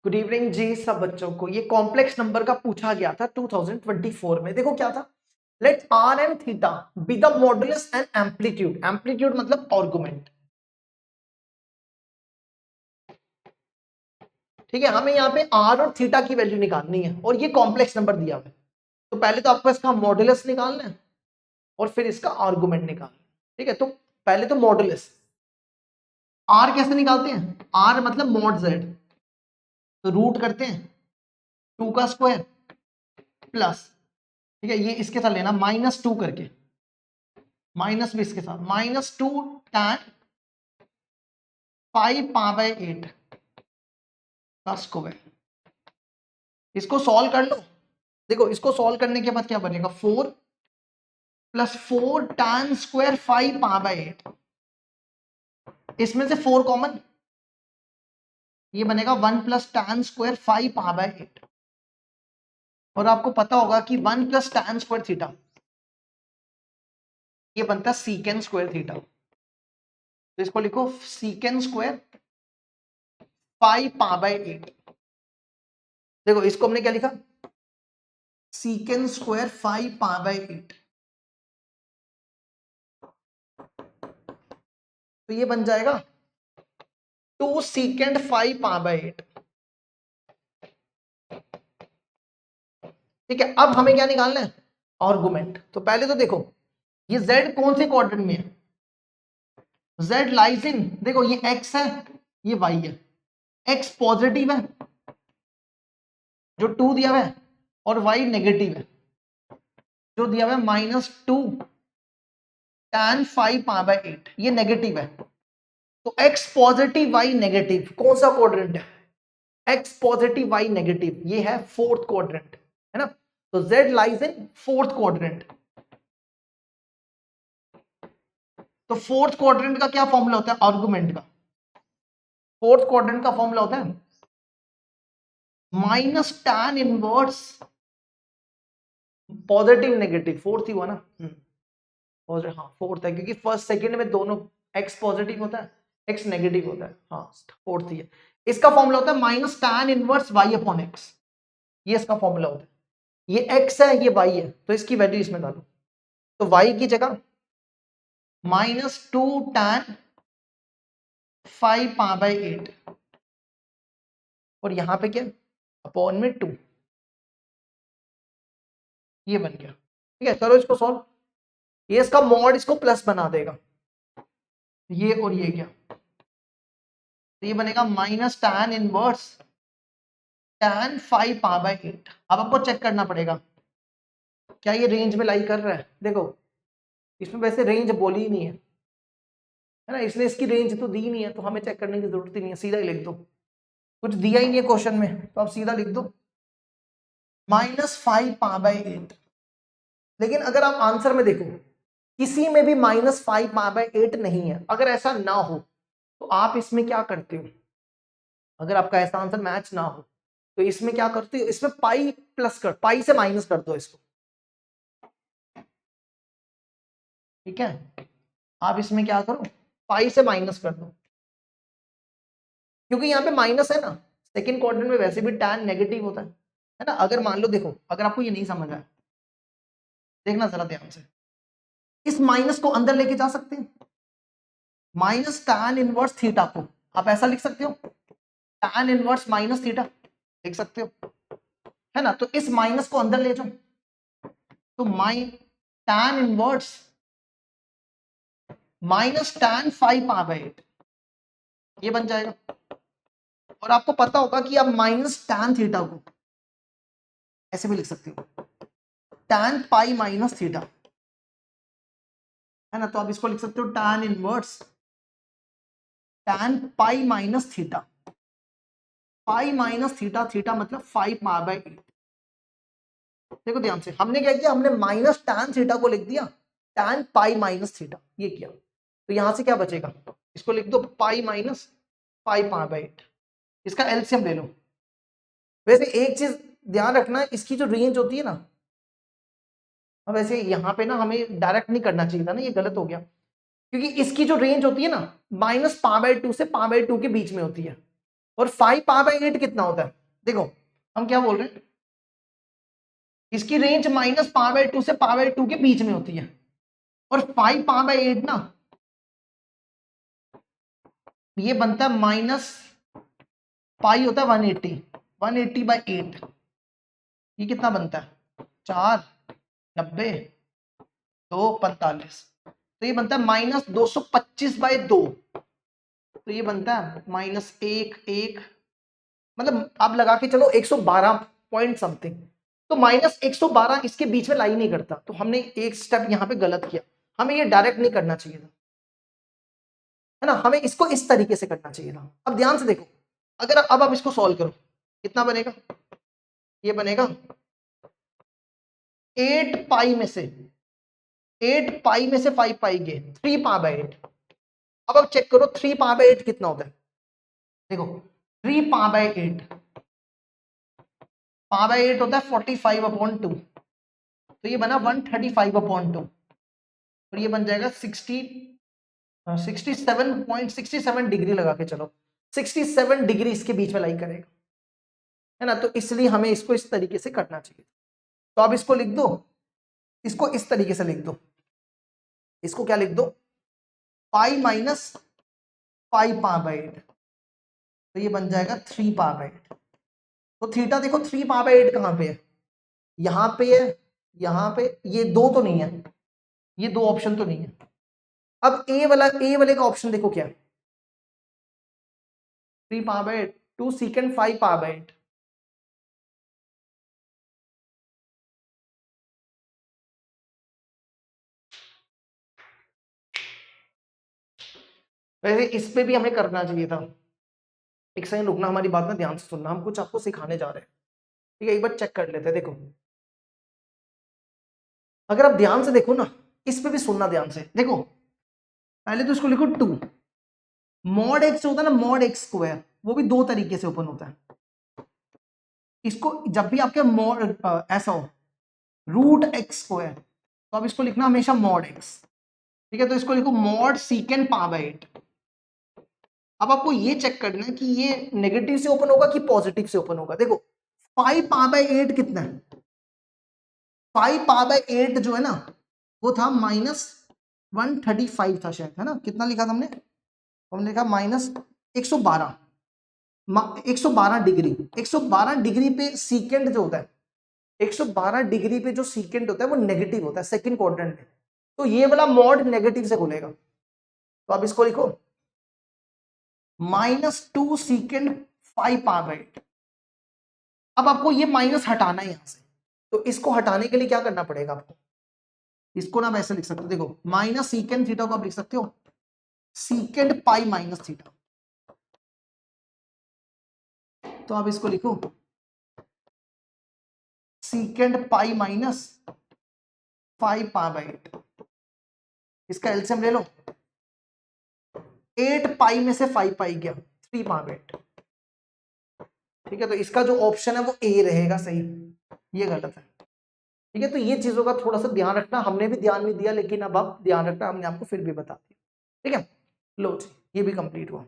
Good evening जी सब बच्चों को। ये कॉम्प्लेक्स नंबर का पूछा गया था 2024 में। देखो क्या था, let R and theta be the modulus and amplitude. Amplitude मतलब आर्गुमेंट, ठीक है। हमें यहाँ पे आर और थीटा की वैल्यू निकालनी है और ये कॉम्प्लेक्स नंबर दिया हुआ है। तो पहले तो आपको इसका मॉडुलस निकालना है और फिर इसका आर्गुमेंट निकालना है, ठीक है। तो पहले तो मॉडुलस, आर कैसे निकालते हैं? आर मतलब मॉड जेड, तो रूट करते हैं 2 का स्क्वायर प्लस, ठीक है, ये इसके साथ लेना -2 करके, माइनस भी इसके साथ -2 tan 5/8 का स्क्वायर। इसको सॉल्व कर लो। देखो इसको सॉल्व करने के बाद क्या बनेगा, 4 + 4 tan स्क्वायर 5/8, इसमें से 4 कॉमन, ये बनेगा 1 + tan स्क्वायर 5/8। और आपको पता होगा कि 1 + tan स्क्वायर थीटा ये बनता है सीकेंड स्क्वायर थीटा। तो इसको लिखो सीकेंड स्क्वायर 5/8। देखो इसको हमने क्या लिखा, सीकेंड स्क्वायर 5/8। तो ये बन जाएगा 2 सीकेंड 5/8। ठीक है, अब हमें क्या निकालना है, आर्गुमेंट। तो पहले तो देखो ये z कौन से क्वाड्रेंट में है, z लाइज इन, देखो ये x है ये y है, x पॉजिटिव है जो 2 दिया हुआ है, और y नेगेटिव है जो दिया हुआ है -2 tan 5/8, ये नेगेटिव है। तो x पॉजिटिव y नेगेटिव कौन सा क्वाड्रेंट है, x पॉजिटिव y नेगेटिव, ये है फोर्थ क्वाड्रेंट, है ना। तो z lies in fourth quadrant. तो फोर्थ क्वाड्रेंट का क्या फॉर्मूला होता है आर्गुमेंट का, फोर्थ क्वाड्रेंट का फॉर्मूला होता है -tan inverse positive negative, fourth ही हुआ ना, पॉजिटिव, हाँ फोर्थ है क्योंकि फर्स्ट सेकंड में दोनों x पॉजिटिव होता है x नेगेटिव होता है, हाँ फोर्थ ही है। इसका फॉर्मूला होता है -tan इनवर्स y/x, ये इसका फॉर्मूला होता है। ये x है ये y है, तो इसकी वैल्यू इसमें डालो। तो y की जगह -2 tan 5/8 और यहां पे क्या, अपॉन में 2, ये बन गया। ठीक है, करो इसको सॉल्व। ये इसका मॉड इसको प्लस बना देगा, ये और ये क्या, तो ये बनेगा -tan इनवर्स tan 5/8। अब आपको चेक करना पड़ेगा क्या ये रेंज में लाई कर रहा है। देखो इसमें वैसे रेंज बोली ही नहीं है ना, इसलिए इसकी रेंज तो दी नहीं है, तो हमें चेक करने की जरूरत ही नहीं है, सीधा ही लिख दो। कुछ दिया ही नहीं है क्वेश्चन में तो आप सीधा लिख दो -5/8। लेकिन अगर आप आंसर में देखो किसी में भी -5/8 नहीं है, अगर ऐसा ना हो तो आप इसमें क्या करते हो, अगर आपका ऐसा आंसर मैच ना हो तो इसमें क्या करते हो, इसमें पाई प्लस कर, पाई से माइनस कर दो इसको, ठीक है। आप इसमें क्या करो, पाई से माइनस कर दो, क्योंकि यहाँ पे माइनस है ना, सेकंड क्वाड्रेंट में वैसे भी tan नेगेटिव होता है ना। अगर मान लो, देखो अगर आपको ये नहीं समझ आया, देखना जरा ध्यान से, इस माइनस को अंदर लेके जा सकते हैं, -tan इनवर्स थीटा को आप ऐसा लिख सकते हो, tan इनवर्स माइनस थीटा लिख सकते हो, है ना। तो इस माइनस को अंदर ले जाओ, तो tan इनवर्स -tan 5/8 ये बन जाएगा। और आपको पता होगा कि आप -tan थीटा को ऐसे भी लिख सकते हो, tan पाई माइनस थीटा, है ना। तो आप इसको लिख सकते हो tan inverse tan pi minus theta, pi minus theta, theta मतलब 5/8। देखो ध्यान से, हमने क्या किया, हमने -tan थीटा को लिख दिया tan पाई माइनस थीटा, ये किया। तो यहां से क्या बचेगा, इसको लिख दो पाई माइनस 5/8, इसका एलसीएम ले लो। वैसे एक चीज ध्यान रखना, इसकी जो रेंज होती है ना, अब वैसे यहाँ पे ना हमें डायरेक्ट नहीं करना चाहिए था ना, ये गलत हो गया, क्योंकि इसकी जो रेंज होती है ना -π/2 से π/2 के बीच में होती है। और 5 पावर बाई 8 कितना होता है? देखो हम क्या बोल रहे हैं, इसकी रेंज माइनस पावर बाई 2 से पावर बाई 2 के बीच में होती है, और 5 पावर बाई 8 ना ये बनता है माइनस पाई होता है 180, 180 बाई 8, ये कितना बनता है 4, 90, 2, 45, तो ये बनता है माइनस 225 बाई 2, तो ये बनता है माइनस 1, 1, मतलब आप लगा के चलो 112 पॉइंट समथिंग, तो माइनस 112 इसके बीच में लाई नहीं करता, तो हमने एक स्टेप यहाँ पे गलत किया, हमें ये डायरेक्ट नहीं करना चाहिए था, है ना, हमें इसको इस तरीके से करना चाहिए था। अब ध्यान से देखो, अगर अब आप इसको सॉल्व करो कितना बनेगा, ये बनेगा 8 पाई में से 5 पाई गए 3 पावर बाई 8। अब आप चेक करो 3 पावर बाई 8 कितना होता है, देखो 3 पावर बाई 8, पावर बाई 8 होता है 45/2, तो ये बना 135/2, और ये बन जाएगा 67 डिग्री लगा के चलो, 67 डिग्री इसके बीच में लाई करेगा, है ना, तो इसलिए हमें इसको इस तरीके से करना चाहिए। तो आप इसको लिख दो, इसको इस तरीके से लिख दो, इसको क्या लिख दो, पाई माइनस 5 पावर बाई 8, तो ये बन जाएगा 3 पावर बाई 8। तो थीटा देखो 3 पावर बाई 8 कहां पे है, यहां पे है, यहां पे, ये दो तो नहीं है, ये दो ऑप्शन तो नहीं है। अब ए वाले का ऑप्शन देखो क्या है, 3 power by 8, 2 secant 5 power by 8, वैसे इस पे भी हमें करना चाहिए था। एक सेकंड रुकना, हमारी बात में ध्यान से सुनना, हम कुछ आपको सिखाने जा रहे हैं, ठीक है, एक बार चेक कर लेते हैं। देखो अगर आप ध्यान से देखो ना, इस पे भी सुनना ध्यान से, देखो पहले तो इसको लिखो 2, मॉड एक्स होता है ना, मॉड एक्स स्क्वायर, वो भी दो तरीके से ओपन होता है, इसको जब भी आपके मॉड ऐसा हो रूट एक्स स्क्वायर, तो आप इसको लिखना हमेशा मॉड एक्स, ठीक है, तो इसको लिखो मॉड सीकेंड पावर बाई 8। अब आपको ये चेक करना है कि ये नेगेटिव से ओपन होगा कि पॉजिटिव से ओपन होगा। देखो 5 पावर बाई 8 कितना है, 5 पावर बाई 8 जो है ना वो था माइनस 135 था शायद, है ना, कितना लिखा था हमने लिखा माइनस 112, 112 डिग्री, 112 डिग्री पे सीकेंड जो होता है, 112 डिग्री पे जो सीकेंड होता है वो नेगेटिव होता है सेकंड क्वाड्रेंट में, तो ये वाला मॉड नेगेटिव से खुलेगा, तो आप इसको लिखो -2 सीकेंड 5 पावर बाई 8। अब आपको ये माइनस हटाना है यहां से, तो इसको हटाने के लिए क्या करना पड़ेगा आपको, इसको ना वैसे लिख सकते हो, देखो माइनस सीकेंड थीटा को आप लिख सकते हो सीकेंड पाई माइनस थीटा, तो आप इसको लिखो सीकेंड पाई माइनस 5 पावर बाई 8, इसका एलसीएम ले लो, 8 पाई में से 5 पाई गया 3 पावर बाई 8, ठीक है, तो इसका जो ऑप्शन है वो ए रहेगा सही, ये गलत है, ठीक है, तो ये चीजों का थोड़ा सा ध्यान रखना, हमने भी ध्यान नहीं दिया लेकिन अब आप ध्यान रखना, हमने आपको फिर भी बता दिया, ठीक है। लो ये भी कंप्लीट हुआ।